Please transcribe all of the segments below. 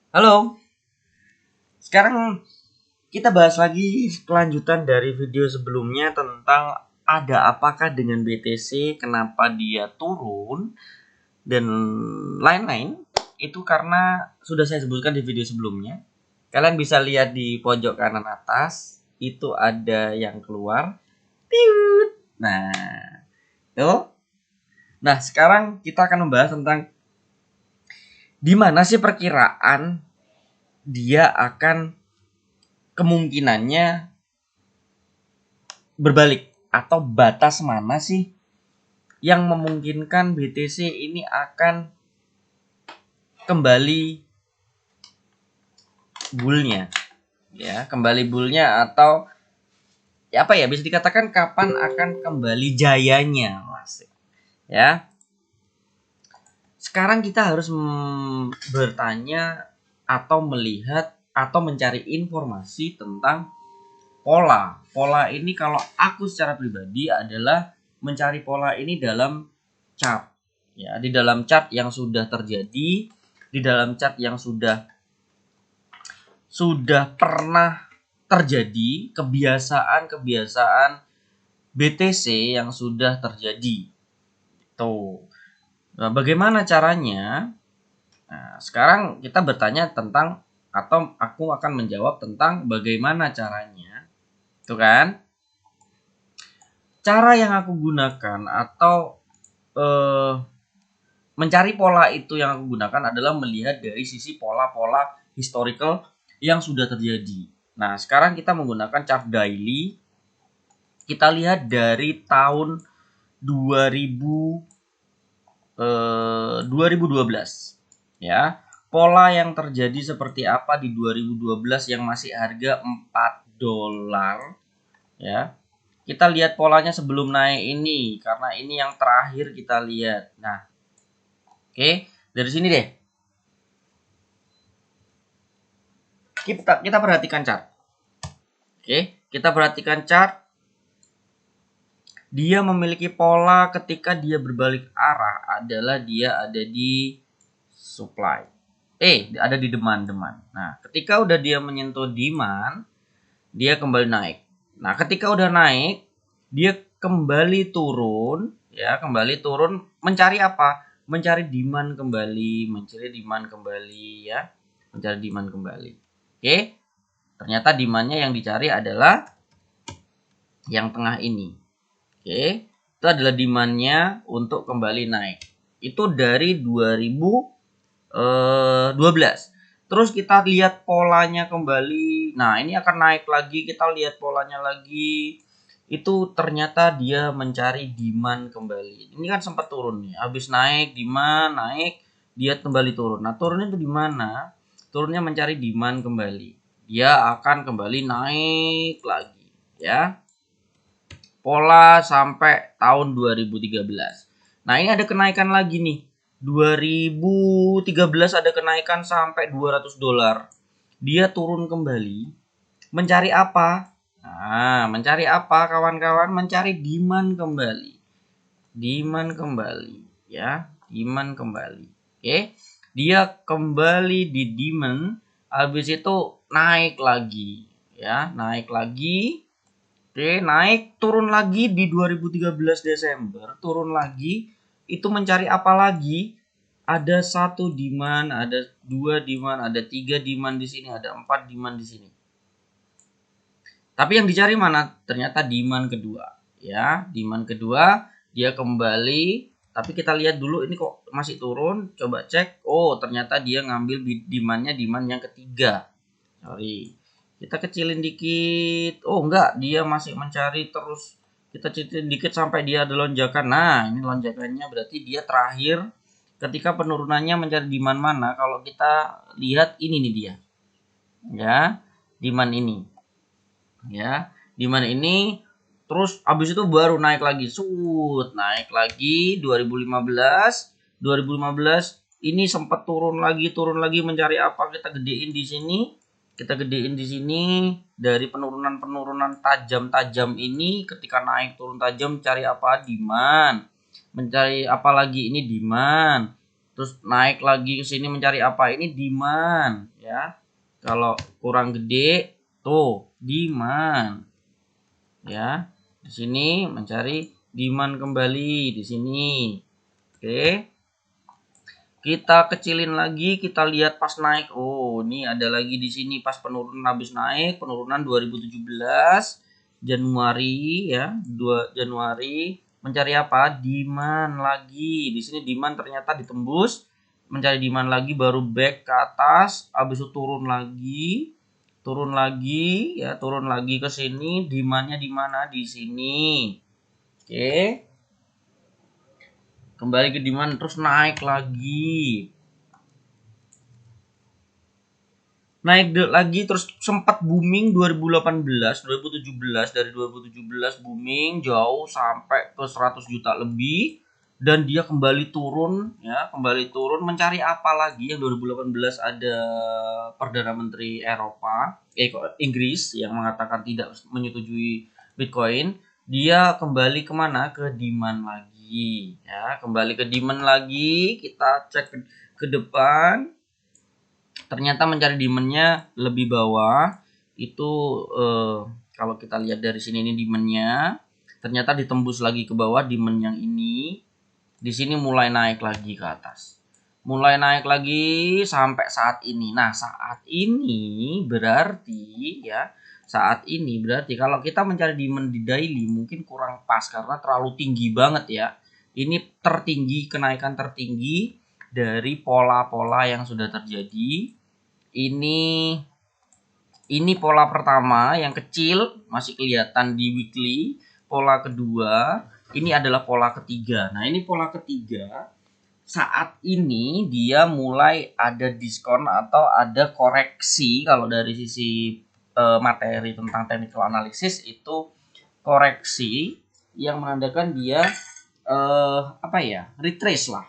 Halo, sekarang kita bahas lagi kelanjutan dari video sebelumnya tentang ada apakah dengan BTC, kenapa dia turun, dan lain-lain. Itu karena sudah saya sebutkan di video sebelumnya. Kalian bisa lihat di pojok kanan atas, itu ada yang keluar. Tiut. Nah, tuh. Nah, sekarang kita akan membahas tentang di mana sih perkiraan dia akan kemungkinannya berbalik atau batas mana sih yang memungkinkan BTC ini akan kembali bullnya ya, kembali bullnya atau ya apa ya, bisa dikatakan kapan akan kembali jayanya, masih ya. Sekarang kita harus bertanya atau melihat atau mencari informasi tentang pola ini. Kalau aku secara pribadi adalah mencari pola ini dalam chart ya, di dalam chart yang sudah terjadi, di dalam chart yang sudah pernah terjadi, kebiasaan BTC yang sudah terjadi. Tuh. Nah, bagaimana caranya? Nah, sekarang kita bertanya tentang, atau aku akan menjawab tentang bagaimana caranya. Tuh kan? Cara yang aku gunakan atau mencari pola itu yang aku gunakan adalah melihat dari sisi pola-pola historical yang sudah terjadi. Nah, sekarang kita menggunakan chart daily. Kita lihat dari tahun 2012 ya. Pola yang terjadi seperti apa di 2012 yang masih harga $4 ya. Kita lihat polanya sebelum naik ini, karena ini yang terakhir kita lihat. Nah, oke, dari sini deh. Kita perhatikan chart. Oke, kita perhatikan chart. Dia memiliki pola ketika dia berbalik arah adalah dia ada di supply. Ada di demand. Nah, ketika udah dia menyentuh demand, dia kembali naik. Nah, ketika udah naik, dia kembali turun, ya, kembali turun mencari apa? Mencari demand kembali, ya. Mencari demand kembali. Oke. Ternyata demandnya yang dicari adalah yang tengah ini. Oke. Itu adalah demandnya untuk kembali naik. Itu dari 2012. Terus kita lihat polanya kembali. Nah, ini akan naik lagi. Kita lihat polanya lagi. Itu ternyata dia mencari demand kembali. Ini kan sempat turun nih. Habis naik, demand naik, dia kembali turun. Nah, turunnya itu di mana? Turunnya mencari demand kembali. Dia akan kembali naik lagi, ya. Pola sampai tahun 2013. Nah, ini ada kenaikan lagi nih. 2013 ada kenaikan sampai $200. Dia turun kembali. Mencari apa? Nah, mencari apa kawan-kawan? Mencari demand kembali. Demand kembali, ya. Demand kembali. Oke. Dia kembali di demand, habis itu naik lagi, ya. Naik lagi. Oke, naik, turun lagi di 2013 Desember, turun lagi. Itu mencari apa lagi? Ada 1 demand, ada 2 demand, ada 3 demand di sini, ada 4 demand di sini. Tapi yang dicari mana? Ternyata demand kedua, ya. Demand kedua, dia kembali, tapi kita lihat dulu ini kok masih turun. Coba cek. Oh, ternyata dia ngambil demand yang ketiga. Sorry. Kita kecilin dikit. Oh, enggak, dia masih mencari terus. Kita kecilin dikit sampai dia ada lonjakan. Nah, ini lonjakannya berarti dia terakhir ketika penurunannya mencari demand mana? Kalau kita lihat ini nih dia. Ya, demand ini. Ya, demand ini terus habis itu baru naik lagi. Naik lagi 2015. 2015 ini sempat turun lagi mencari apa? Kita gedein di sini. Dari penurunan tajam ini, ketika naik turun tajam cari apa? Demand. Mencari apa lagi? Ini demand. terus naik lagi ke sini mencari apa? Ini demand ya. Kalau kurang gede tuh demand ya. Di sini mencari demand kembali di sini. Oke. Kita kecilin lagi, kita lihat pas naik. Oh, ini ada lagi di sini pas penurunan habis naik, penurunan 2017 Januari ya, 2 Januari mencari apa? Demand lagi. Di sini demand ternyata ditembus, mencari demand lagi baru back ke atas, habis itu turun lagi ya, turun lagi ke sini, demandnya di mana? Di sini. Oke. Kembali ke demand terus naik lagi. Naik lagi terus sempat booming 2018, 2017, dari 2017 booming jauh sampai ke 100 juta lebih dan dia kembali turun ya, kembali turun mencari apa lagi yang 2018 ada Perdana Menteri Eropa, Inggris yang mengatakan tidak menyetujui Bitcoin, dia kembali kemana? Ke demand lagi ya, kembali ke demand lagi, kita cek ke depan. Ternyata mencari demandnya lebih bawah itu kalau kita lihat dari sini ini demandnya ternyata ditembus lagi ke bawah demand yang ini, di sini mulai naik lagi ke atas, mulai naik lagi sampai saat ini. Nah saat ini berarti ya, saat ini berarti kalau kita mencari demand di daily mungkin kurang pas karena terlalu tinggi banget ya. Ini tertinggi, kenaikan tertinggi dari pola-pola yang sudah terjadi. Ini pola pertama yang kecil masih kelihatan di weekly. Pola kedua, ini adalah pola ketiga. Nah, ini pola ketiga. Saat ini dia mulai ada diskon atau ada koreksi kalau dari sisi materi tentang technical analysis itu koreksi yang menandakan dia retrace lah.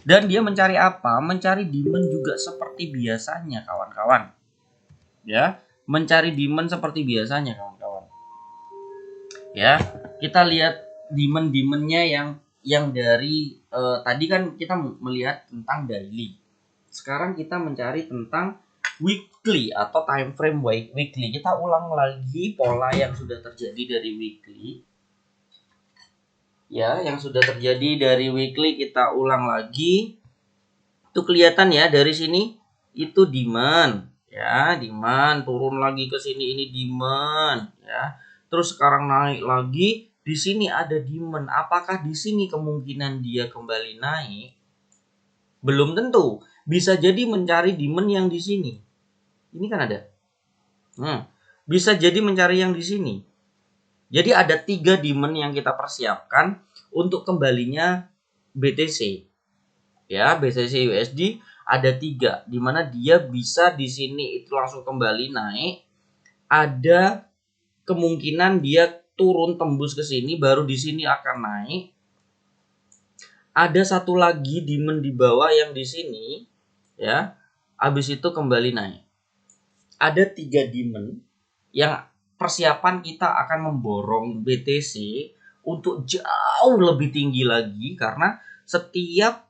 Dan dia mencari apa? Mencari demand juga seperti biasanya, kawan-kawan. Ya, mencari demand seperti biasanya, kawan-kawan. Ya, kita lihat demand-demandnya yang dari tadi kan kita melihat tentang daily. Sekarang kita mencari tentang weekly atau time frame weekly. Kita ulang lagi pola yang sudah terjadi dari weekly. Ya, yang sudah terjadi dari weekly kita ulang lagi. Itu kelihatan ya dari sini itu demand ya, demand turun lagi ke sini ini demand ya. Terus sekarang naik lagi, di sini ada demand. Apakah di sini kemungkinan dia kembali naik? Belum tentu. Bisa jadi mencari demand yang di sini. Ini kan ada. Bisa jadi mencari yang di sini. Jadi ada 3 demand yang kita persiapkan untuk kembalinya BTC. Ya, BTC USD ada 3 di mana dia bisa di sini itu langsung kembali naik. Ada kemungkinan dia turun tembus ke sini baru di sini akan naik. Ada satu lagi demand di bawah yang di sini ya. Habis itu kembali naik. Ada 3 demand yang persiapan kita akan memborong BTC untuk jauh lebih tinggi lagi karena setiap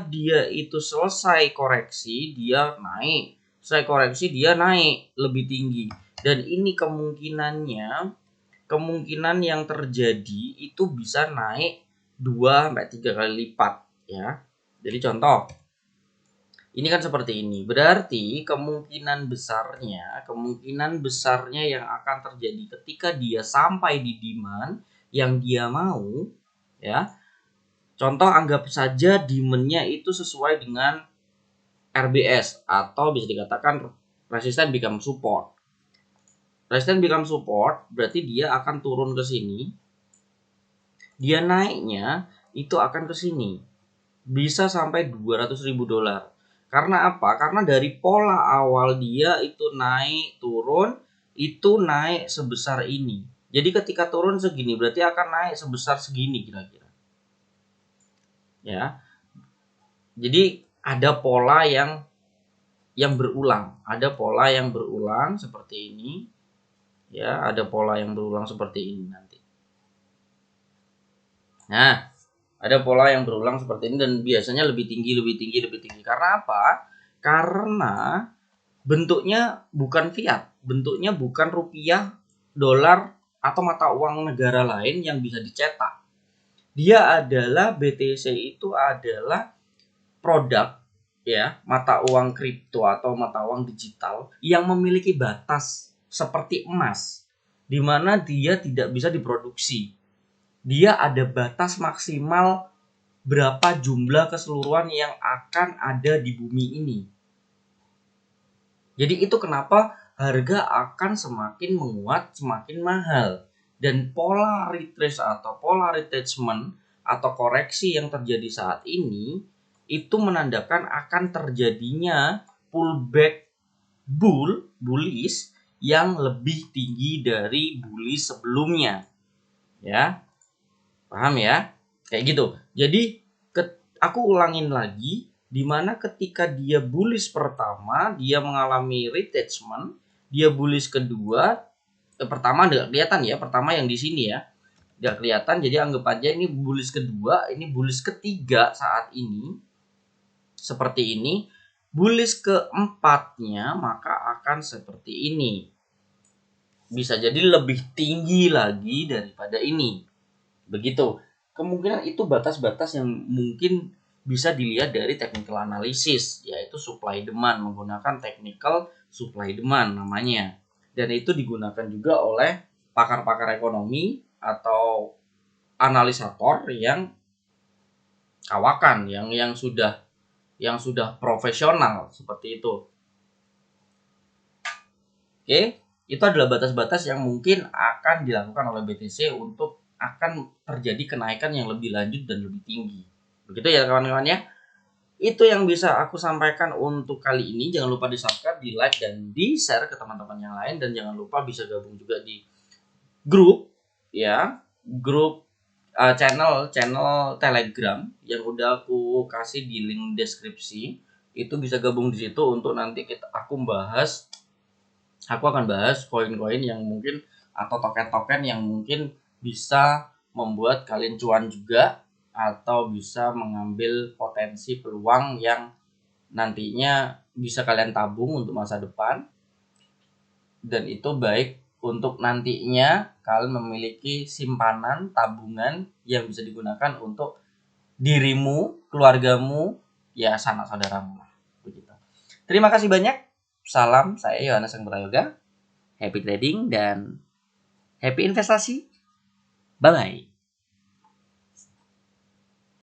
dia itu selesai koreksi dia naik, selesai koreksi dia naik lebih tinggi, dan ini kemungkinan yang terjadi itu bisa naik 2-3 kali lipat ya. Jadi contoh ini kan seperti ini, berarti kemungkinan besarnya yang akan terjadi ketika dia sampai di demand yang dia mau ya. Contoh anggap saja demand-nya itu sesuai dengan RBS atau bisa dikatakan resistance become support. Resistance become support berarti dia akan turun ke sini. Dia naiknya itu akan ke sini. Bisa sampai $200.000. Karena apa? Karena dari pola awal dia itu naik turun, itu naik sebesar ini. Jadi ketika turun segini berarti akan naik sebesar segini kira-kira. Ya. Jadi ada pola yang berulang, ada pola yang berulang seperti ini. Ya, ada pola yang berulang seperti ini nanti. Nah, Ada pola yang berulang seperti ini dan biasanya lebih tinggi. Karena apa? Karena bentuknya bukan fiat, bentuknya bukan rupiah, dolar, atau mata uang negara lain yang bisa dicetak. Dia adalah BTC itu adalah produk ya, mata uang kripto atau mata uang digital yang memiliki batas seperti emas di mana dia tidak bisa diproduksi. Dia ada batas maksimal berapa jumlah keseluruhan yang akan ada di bumi ini. Jadi itu kenapa harga akan semakin menguat, semakin mahal. Dan pola retrace atau pola retrenchment atau koreksi yang terjadi saat ini itu menandakan akan terjadinya pullback bullish yang lebih tinggi dari bullish sebelumnya. Ya. Paham ya? Kayak gitu. Jadi aku ulangin lagi, di mana ketika dia bullish pertama, dia mengalami retrenchment, dia bullish kedua, pertama nggak kelihatan ya, pertama yang di sini ya, nggak kelihatan, jadi anggap aja ini bullish kedua, ini bullish ketiga saat ini, seperti ini, bullish keempatnya maka akan seperti ini, bisa jadi lebih tinggi lagi daripada ini. Begitu. Kemungkinan itu batas-batas yang mungkin bisa dilihat dari technical analysis, yaitu supply demand, menggunakan technical supply demand namanya. Dan itu digunakan juga oleh pakar-pakar ekonomi atau analisator yang kawakan, yang sudah profesional seperti itu. Oke, itu adalah batas-batas yang mungkin akan dilakukan oleh BTC untuk akan terjadi kenaikan yang lebih lanjut dan lebih tinggi. Begitu ya kawan-kawan ya. Itu yang bisa aku sampaikan untuk kali ini. Jangan lupa di-subscribe, di-like, dan di-share ke teman-teman yang lain. Dan jangan lupa bisa gabung juga di grup ya, grup channel Telegram yang udah aku kasih di link deskripsi. Itu bisa gabung di situ untuk nanti aku akan bahas koin-koin yang mungkin atau token-token yang mungkin bisa membuat kalian cuan juga, atau bisa mengambil potensi peluang yang nantinya bisa kalian tabung untuk masa depan. Dan itu baik untuk nantinya kalian memiliki simpanan tabungan yang bisa digunakan untuk dirimu, keluargamu, ya sanak saudaramu lah. Begitu. Terima kasih banyak. Salam, saya Yohanes Sang Prayoga. Happy trading dan happy investasi. Bye bye.